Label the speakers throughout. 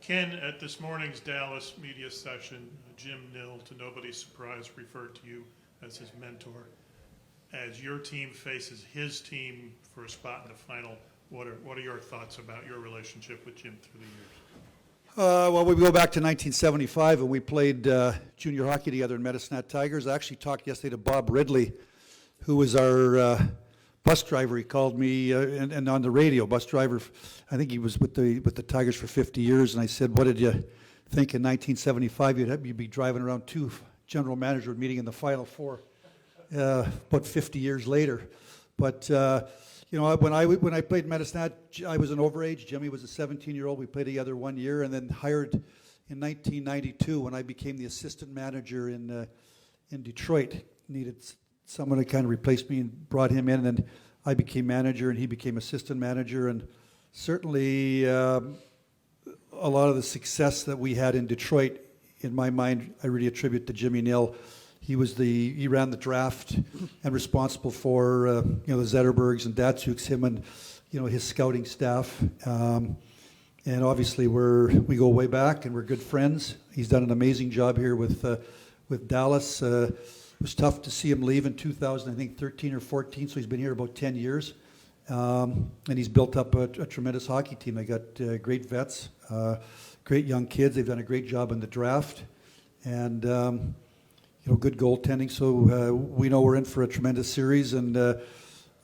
Speaker 1: Ken, at this morning's Dallas media session, Jim Nill, to nobody's surprise, referred to you as his mentor. As your team faces his team for a spot in the final, what are your thoughts about your relationship with Jim through the years?
Speaker 2: Well, we go back to 1975, and we played junior hockey together in Medicine Tigers. I actually talked yesterday to Bob Ridley, who was our bus driver. He called me, and on the radio, bus driver. I think he was with the Tigers for 50 years. And I said, "What did you think in 1975? You'd be driving around two general managers meeting in the Final Four, about 50 years later." But when I played Medicine, I was an overage. Jimmy was a 17-year-old. We played together 1 year, and then hired in 1992 when I became the assistant manager in Detroit. Needed someone to kind of replace me, and brought him in, and then I became manager, and he became assistant manager. And certainly a lot of the success that we had in Detroit, in my mind, I really attribute to Jimmy Nill. He ran the draft and responsible for the Zetterbergs and Datsyuks, him and his scouting staff. And obviously we go way back, and we're good friends. He's done an amazing job here with Dallas. It was tough to see him leave in 2013 or 14, so he's been here about 10 years. And he's built up a tremendous hockey team. They got great vets, great young kids. They've done a great job in the draft, and good goaltending. So we know we're in for a tremendous series. And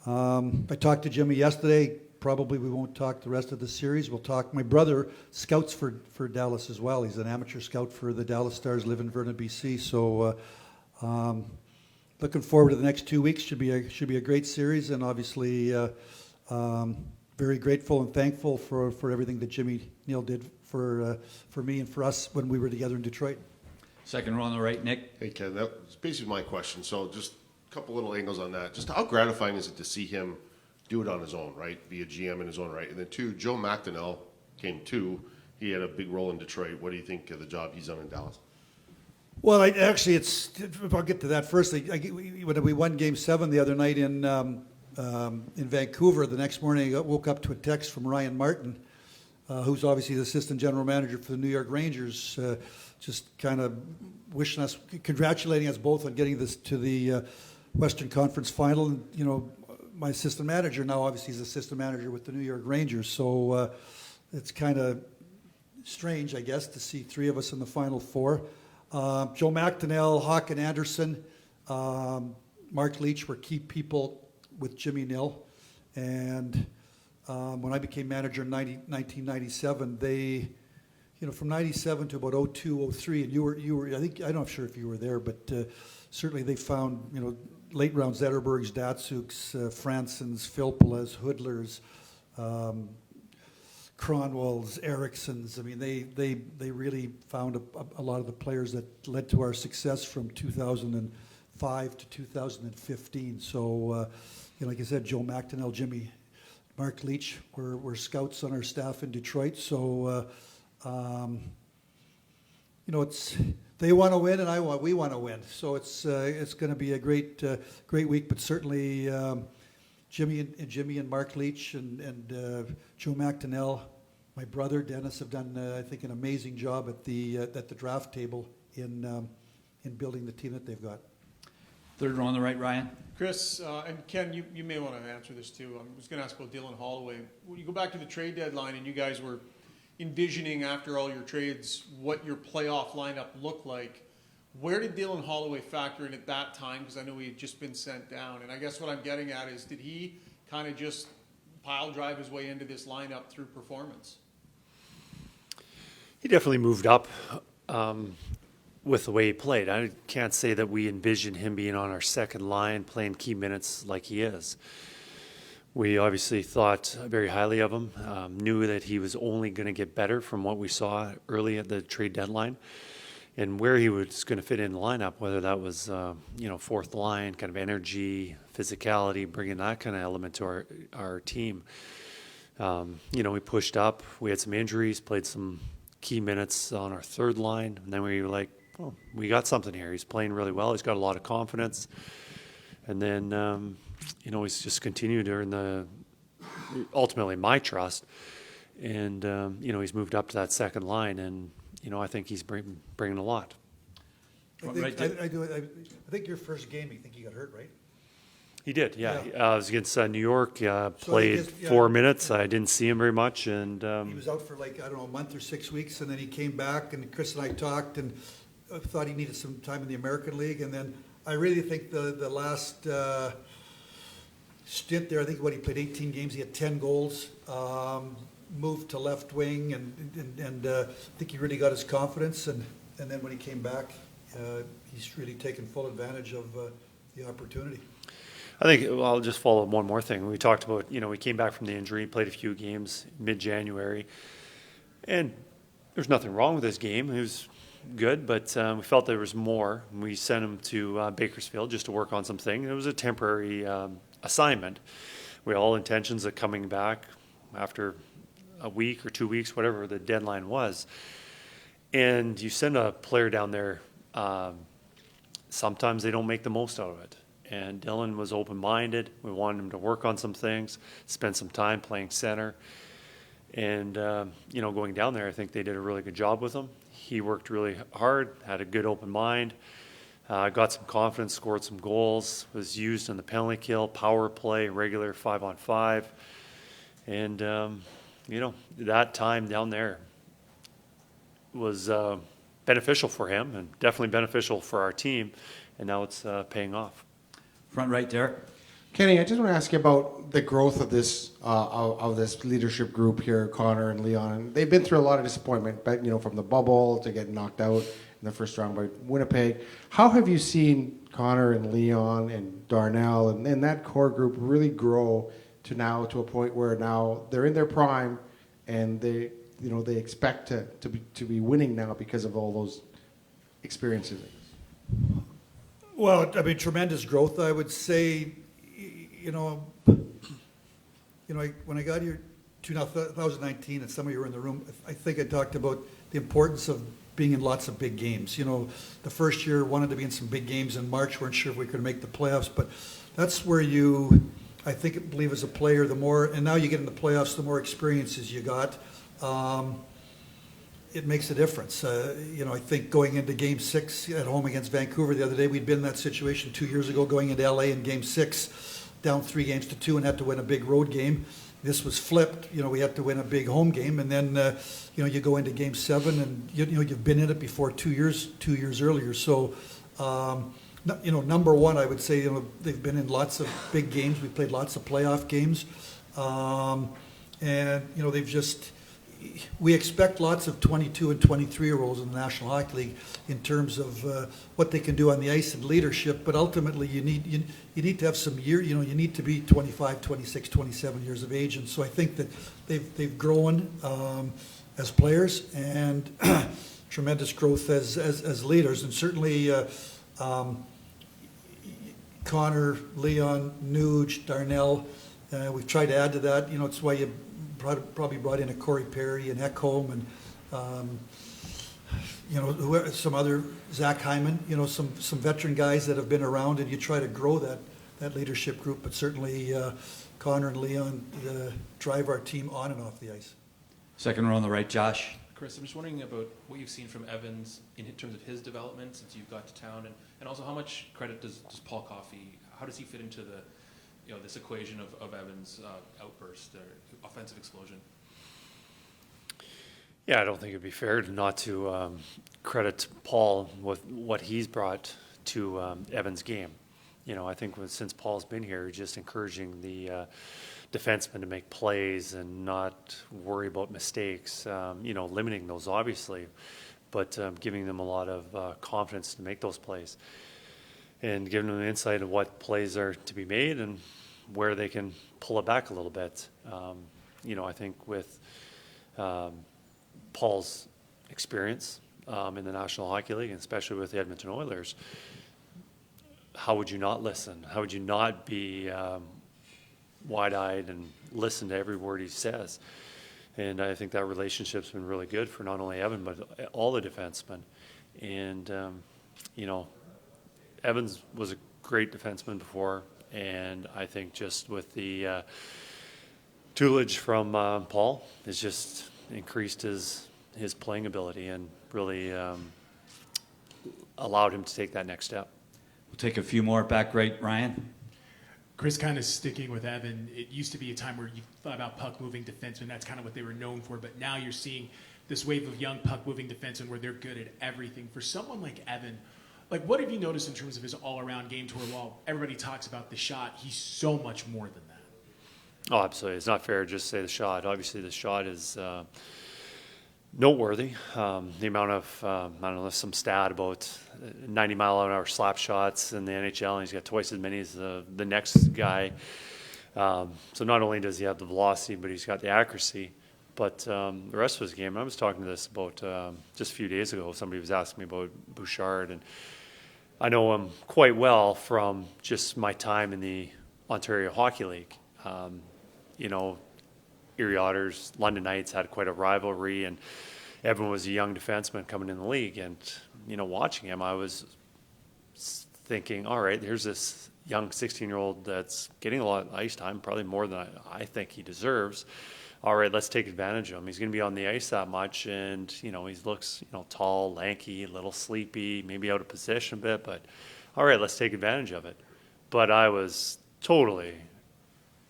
Speaker 2: I talked to Jimmy yesterday. Probably we won't talk the rest of the series. We'll talk. My brother scouts for Dallas as well. He's an amateur scout for the Dallas Stars, live in Vernon, BC. So looking forward to the next 2 weeks. Should be a great series, and obviously very grateful and thankful for everything that Jimmy Nill did for me and for us when we were together in Detroit.
Speaker 3: Second row on the right, Nick.
Speaker 4: Hey, Ken, that's basically my question. So just a couple little angles on that. Just how gratifying is it to see him do it on his own, right? Be a GM in his own right. And then two, Joe McDonnell came too. He had a big role in Detroit. What do you think of the job he's done in Dallas?
Speaker 2: Well, I'll get to that first. When we won Game 7 the other night in Vancouver, the next morning I woke up to a text from Ryan Martin, who's obviously the assistant general manager for the New York Rangers, just kind of wishing us, congratulating us both on getting this to the Western Conference Final. And, my assistant manager now obviously is assistant manager with the New York Rangers. So it's kind of strange, I guess, to see three of us in the Final Four. Joe McDonnell, Hawk and Anderson, Mark Leach were key people with Jimmy Nill. And when I became manager in 1997, they, from 97 to about 02, 03, and you were, I'm not sure if you were there, but certainly they found, late round Zetterbergs, Datsyuks, Fransons, Filppula's, Hoodlers, Cronwalls, Ericssons. I mean, they really found a lot of the players that led to our success from 2005 to 2015. So, like I said, Joe McDonnell, Jimmy, Mark Leach were scouts on our staff in Detroit. So, it's they want to win, and we want to win. So it's going to be a great week. But certainly, Jimmy and Mark Leach and Joe McDonnell, my brother Dennis, have done I think an amazing job at the draft table in building the team that they've got.
Speaker 3: Third row on the right, Ryan.
Speaker 5: Chris and Ken, you may want to answer this too. I was going to ask about Dylan Holloway. When you go back to the trade deadline, and you guys were envisioning after all your trades what your playoff lineup looked like, where did Dylan Holloway factor in at that time? Because I know he had just been sent down. And I guess what I'm getting at is, did he kind of just pile drive his way into this lineup through performance?
Speaker 6: He definitely moved up with the way he played. I can't say that we envisioned him being on our second line, playing key minutes like he is. We obviously thought very highly of him, knew that he was only going to get better from what we saw early at the trade deadline, and where he was going to fit in the lineup, whether that was, fourth line, kind of energy, physicality, bringing that kind of element to our team. We pushed up. We had some injuries, played some key minutes on our third line, and then we were like, oh, we got something here. He's playing really well. He's got a lot of confidence. And then, he's just continued to earn ultimately my trust. And, he's moved up to that second line, and, I think he's bringing a lot.
Speaker 3: Right,
Speaker 2: I think your first game, you think you got hurt, right?
Speaker 6: He did, yeah.
Speaker 2: Yeah.
Speaker 6: I was against New York,
Speaker 2: So
Speaker 6: played
Speaker 2: I guess, yeah.
Speaker 6: 4 minutes. I didn't see him very much, and
Speaker 2: He was out for a month or 6 weeks, and then he came back, and Kris and I talked, and thought he needed some time in the American League, and then I really think the last stint there, I think he played 18 games, he had 10 goals, moved to left wing, and I think he really got his confidence, and then when he came back, he's really taken full advantage of the opportunity.
Speaker 6: I think I'll just follow up one more thing. We talked about, we came back from the injury, played a few games mid-January, and there's nothing wrong with his game. He was good, but we felt there was more. We sent him to Bakersfield just to work on something. It was a temporary assignment. We had all intentions of coming back after a week or 2 weeks, whatever the deadline was. And you send a player down there, sometimes they don't make the most out of it. And Dylan was open-minded. We wanted him to work on some things, spend some time playing center. And, going down there, I think they did a really good job with him. He worked really hard, had a good open mind, got some confidence, scored some goals, was used in the penalty kill, power play, regular 5-on-5. And, that time down there was beneficial for him and definitely beneficial for our team. And now it's paying off.
Speaker 3: Front right, Derek.
Speaker 7: Kenny, I just want to ask you about the growth of this leadership group here, Connor and Leon. They've been through a lot of disappointment, but from the bubble to getting knocked out in the first round by Winnipeg. How have you seen Connor and Leon and Darnell and that core group really grow to a point where now they're in their prime and they expect to be winning now because of all those experiences?
Speaker 2: Well, tremendous growth, I would say. When I got here 2019, and some of you were in the room, I think I talked about the importance of being in lots of big games. The first year wanted to be in some big games in March, weren't sure if we could make the playoffs, but that's where I believe as a player, and now you get in the playoffs, the more experiences you got, it makes a difference. I think going into Game 6 at home against Vancouver the other day, we'd been in that situation 2 years ago, going into LA in Game 6, down 3-2 and had to win a big road game. This was flipped. We had to win a big home game, and then you go into Game 7, and you've been in it before 2 years earlier. So, number one, I would say they've been in lots of big games. We played lots of playoff games, and they've just. We expect lots of 22 and 23-year-olds in the National Hockey League in terms of what they can do on the ice and leadership, but ultimately you need to have some year, you need to be 25, 26, 27 years of age, and so I think that they've grown as players and tremendous growth as leaders, and certainly Connor, Leon, Nuge, Darnell, we've tried to add to that. It's why you probably brought in a Corey Perry and Ekholm and some other Zach Hyman, some veteran guys that have been around, and you try to grow that leadership group. But certainly Connor and Leon drive our team on and off the ice.
Speaker 3: Second row on the right, Josh.
Speaker 8: Chris, I'm just wondering about what you've seen from Evans in terms of his development since you've got to town, and also how much credit does Paul Coffey, how does he fit into this equation of Evans' outburst or offensive explosion?
Speaker 6: Yeah, I don't think it'd be fair not to credit Paul with what he's brought to Evan's game. I think since Paul's been here, just encouraging the defensemen to make plays and not worry about mistakes, limiting those obviously, but giving them a lot of confidence to make those plays and giving them an insight of what plays are to be made and where they can pull it back a little bit. I think with Paul's experience in the National Hockey League, and especially with the Edmonton Oilers, how would you not listen? How would you not be wide-eyed and listen to every word he says? And I think that relationship's been really good for not only Evan, but all the defensemen. And, Evans was a great defenseman before, and I think just with the tutelage from Paul has just increased his playing ability and really allowed him to take that next step.
Speaker 3: We'll take a few more. Back right, Ryan.
Speaker 9: Chris, kind of sticking with Evan, it used to be a time where you thought about puck-moving defensemen. That's kind of what they were known for. But now you're seeing this wave of young puck-moving defensemen where they're good at everything. For someone like Evan, like what have you noticed in terms of his all-around game to where while everybody talks about the shot, he's so much more than that?
Speaker 6: Oh, absolutely. It's not fair to just say the shot. Obviously, the shot is noteworthy. The amount of, I don't know, some stat about 90-mile-an-hour slap shots in the NHL, and he's got twice as many as the next guy. So not only does he have the velocity, but he's got the accuracy. But the rest of his game, I was talking to this about just a few days ago. Somebody was asking me about Bouchard, and I know him quite well from just my time in the Ontario Hockey League. You know, Erie Otters, London Knights had quite a rivalry, and Evan was a young defenseman coming in the league. And, you know, watching him, I was thinking, all right, here's this young 16-year-old that's getting a lot of ice time, probably more than I think he deserves. All right, let's take advantage of him. He's going to be on the ice that much, and, you know, he looks, you know, tall, lanky, a little sleepy, maybe out of position a bit, but all right, let's take advantage of it. But I was totally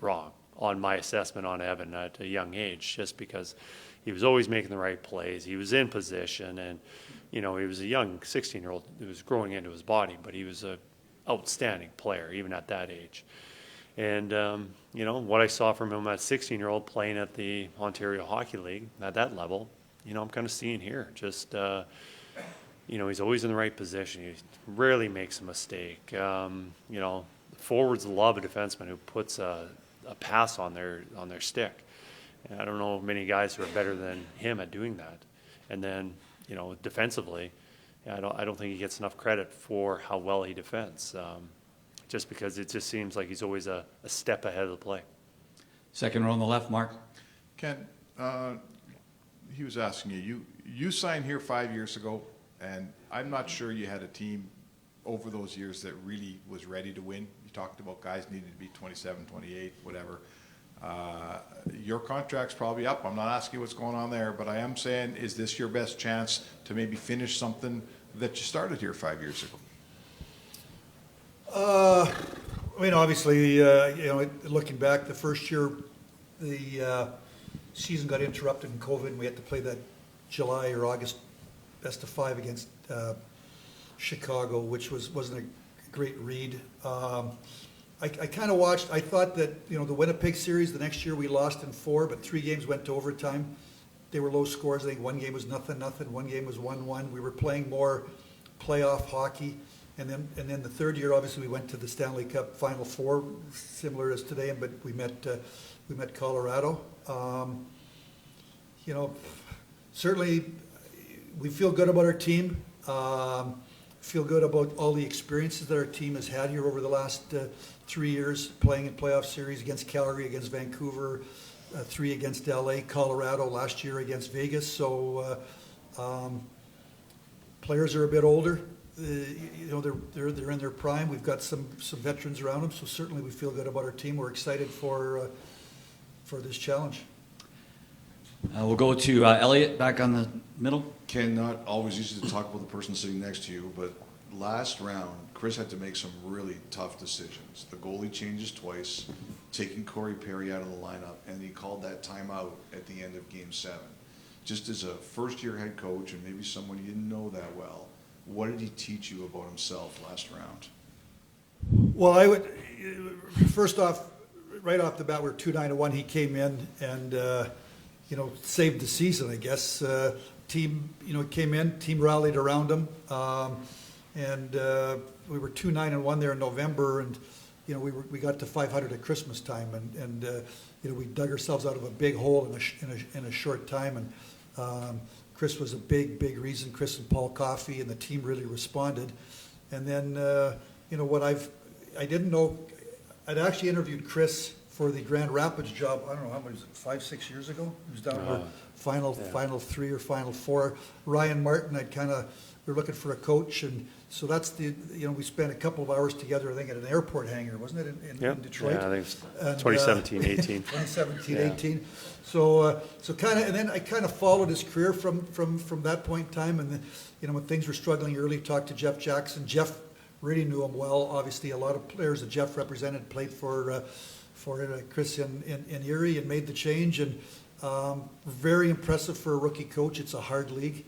Speaker 6: wrong on my assessment on Evan at a young age, just because he was always making the right plays. He was in position, and, you know, he was a young 16-year-old who was growing into his body, but he was an outstanding player, even at that age. And, you know, what I saw from him at 16-year-old playing at the Ontario Hockey League at that level, you know, I'm kind of seeing here. Just, you know, he's always in the right position. He rarely makes a mistake. You know, forwards love a defenseman who puts a pass on their stick. And I don't know many guys who are better than him at doing that. And then, you know, defensively, I don't think he gets enough credit for how well he defends. Just because it just seems like he's always a step ahead of the play.
Speaker 3: Second row on the left, Mark.
Speaker 10: Ken, he was asking you signed here 5 years ago, and I'm not sure you had a team over those years that really was ready to win. You talked about guys needed to be 27, 28, whatever. Your contract's probably up. I'm not asking what's going on there, but I am saying, is this your best chance to maybe finish something that you started here 5 years ago?
Speaker 2: I mean, obviously, you know, looking back, the first year, the season got interrupted in COVID, and we had to play that July or August best of 5 against Chicago, which wasn't a great read. I kind of watched. I thought that, you know, the Winnipeg series, the next year we lost in 4, but 3 games went to overtime. They were low scores. I think one game was 0-0, one game was 1-1. We were playing more playoff hockey. And then the third year, obviously, we went to the Stanley Cup Final Four, similar as today, but we met Colorado. You know, certainly we feel good about our team. Feel good about all the experiences that our team has had here over the last 3 years, playing in playoff series against Calgary, against Vancouver, 3 against LA, Colorado last year against Vegas. So players are a bit older. You know, they're in their prime. We've got some veterans around them, so certainly we feel good about our team. We're excited for this challenge.
Speaker 3: We'll go to Elliot back on the middle.
Speaker 11: Ken, not always easy to talk about the person sitting next to you, but last round, Chris had to make some really tough decisions. The goalie changes twice, taking Corey Perry out of the lineup, and he called that timeout at the end of Game 7. Just as a first-year head coach and maybe someone you didn't know that well, what did he teach you about himself last round?
Speaker 2: Well, I would first off, right off the bat, we're 2-9-1. He came in and you know, saved the season, I guess. Team, you know, came in, team rallied around him, and we were 2-9-1 there in November, and you know, we got to 500 at Christmas time, and you know, we dug ourselves out of a big hole in a short time, and Chris was a big reason. Chris and Paul Coffey and the team really responded. And then, you know, what I didn't know, I'd actually interviewed Chris for the Grand Rapids job, I don't know, how many was it, 5-6 years ago? He was down there, final 3 or final 4. Ryan Martin, I'd kind of we were looking for a coach, and so that's we spent a couple of hours together, I think, at an airport hangar, wasn't it, in Detroit?
Speaker 6: Yeah, I think it's
Speaker 2: And,
Speaker 6: 2017, 18.
Speaker 2: 2017,
Speaker 6: Yeah.
Speaker 2: 18. So kind of, and then I kind of followed his career from that point in time, and then, when things were struggling early, talked to Jeff Jackson. Jeff really knew him well. Obviously, a lot of players that Jeff represented played for Kris in Erie and made the change, and very impressive for a rookie coach. It's a hard league.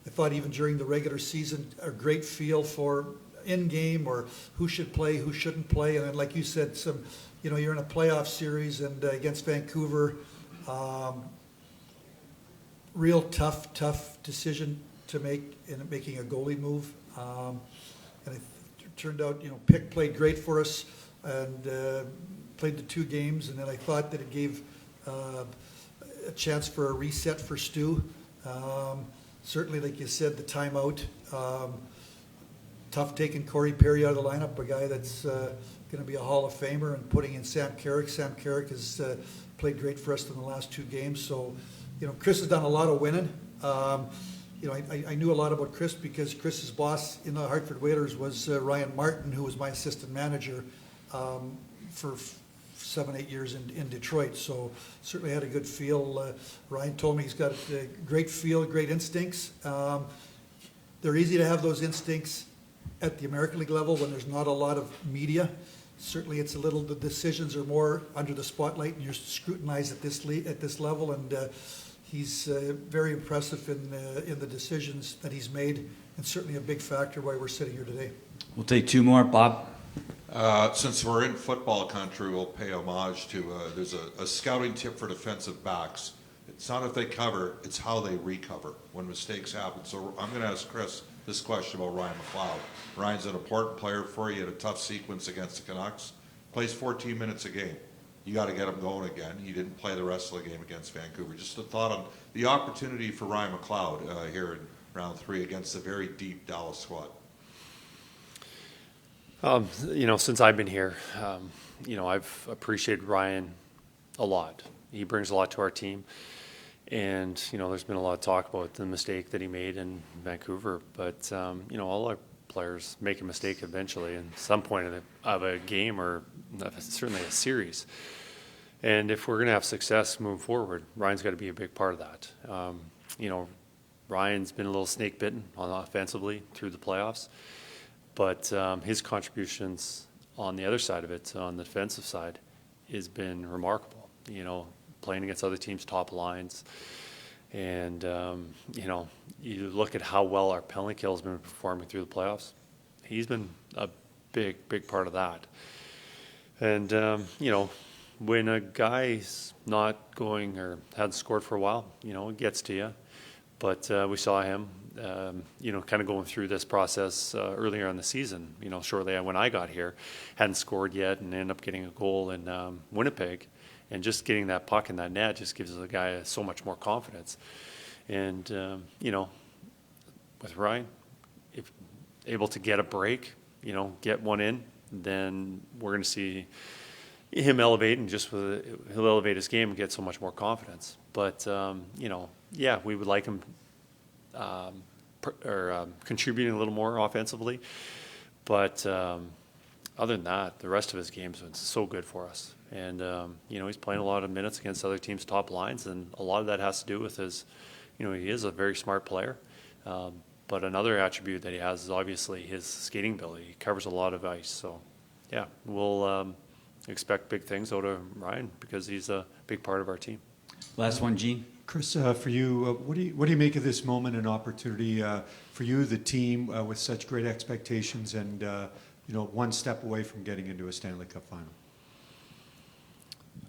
Speaker 2: I thought even during the regular season, a great feel for in-game or who should play, who shouldn't play. And then, like you said, you're in a playoff series and against Vancouver, real tough decision to make in making a goalie move. And it turned out, Pick played great for us and played the 2 games. And then I thought that it gave a chance for a reset for Stu. Certainly, like you said, the timeout. Tough taking Corey Perry out of the lineup, a guy that's going to be a Hall of Famer, and putting in Sam Carrick. Sam Carrick has played great for us in the last 2 games. So, Kris has done a lot of winning. I knew a lot about Kris because Chris's boss in the Hartford Whalers was Ryan Martin, who was my assistant manager for 7-8 years in Detroit. So certainly had a good feel. Ryan told me he's got a great feel, great instincts. They're easy to have those instincts at the American League level when there's not a lot of media. Certainly the decisions are more under the spotlight and you're scrutinized at this level, and he's very impressive in the decisions that he's made, and certainly a big factor why we're sitting here today.
Speaker 3: We'll take 2 more. Bob?
Speaker 12: Since we're in football country, we'll pay homage to, there's a scouting tip for defensive backs. It's not if they cover, it's how they recover when mistakes happen. So I'm going to ask Kris this question about Ryan McLeod. Ryan's an important player for you. He had a tough sequence against the Canucks. Plays 14 minutes a game. You got to get him going again. He didn't play the rest of the game against Vancouver. Just a thought on the opportunity for Ryan McLeod here in round 3 against a very deep Dallas squad.
Speaker 6: Since I've been here, I've appreciated Ryan a lot. He brings a lot to our team. And, there's been a lot of talk about the mistake that he made in Vancouver. But, all our players make a mistake eventually at some point of a game or certainly a series. And if we're going to have success moving forward, Ryan's got to be a big part of that. Ryan's been a little snake bitten offensively through the playoffs. But his contributions on the other side of it, on the defensive side, has been remarkable. Playing against other teams' top lines. And, you look at how well our penalty kill has been performing through the playoffs. He's been a big part of that. And, when a guy's not going or hadn't scored for a while, it gets to you. But we saw him, kind of going through this process earlier in the season, shortly when I got here, hadn't scored yet and ended up getting a goal in Winnipeg. And just getting that puck in that net just gives the guy so much more confidence. And, with Ryan, if able to get a break, get one in, then we're going to see him elevate, and he'll elevate his game and get so much more confidence. But, we would like him contributing a little more offensively. But other than that, the rest of his game's been so good for us. And, he's playing a lot of minutes against other teams' top lines, and a lot of that has to do with his, he is a very smart player. But another attribute that he has is obviously his skating ability. He covers a lot of ice. So, yeah, we'll expect big things out of Ryan because he's a big part of our team.
Speaker 3: Last one, Gene.
Speaker 13: Kris, for you, what do you make of this moment and opportunity for you, the team, with such great expectations and, one step away from getting into a Stanley Cup final?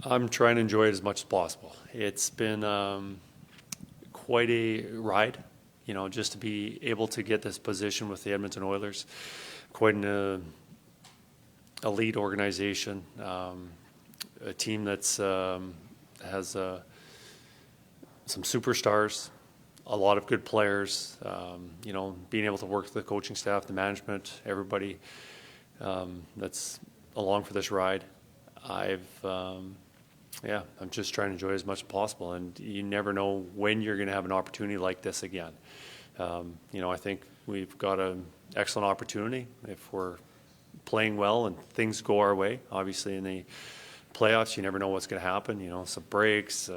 Speaker 6: I'm trying to enjoy it as much as possible. It's been quite a ride, just to be able to get this position with the Edmonton Oilers. Quite an elite organization, a team that's has some superstars, a lot of good players. Being able to work with the coaching staff, the management, everybody that's along for this ride. I'm just trying to enjoy it as much as possible. And you never know when you're going to have an opportunity like this again. I think we've got an excellent opportunity if we're playing well and things go our way. Obviously, in the playoffs, you never know what's going to happen. Some breaks,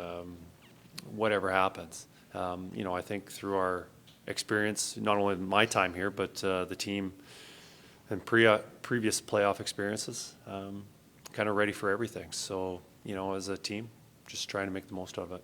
Speaker 6: whatever happens. I think through our experience, not only my time here, but the team and previous playoff experiences, kind of ready for everything. So, as a team, just trying to make the most of it.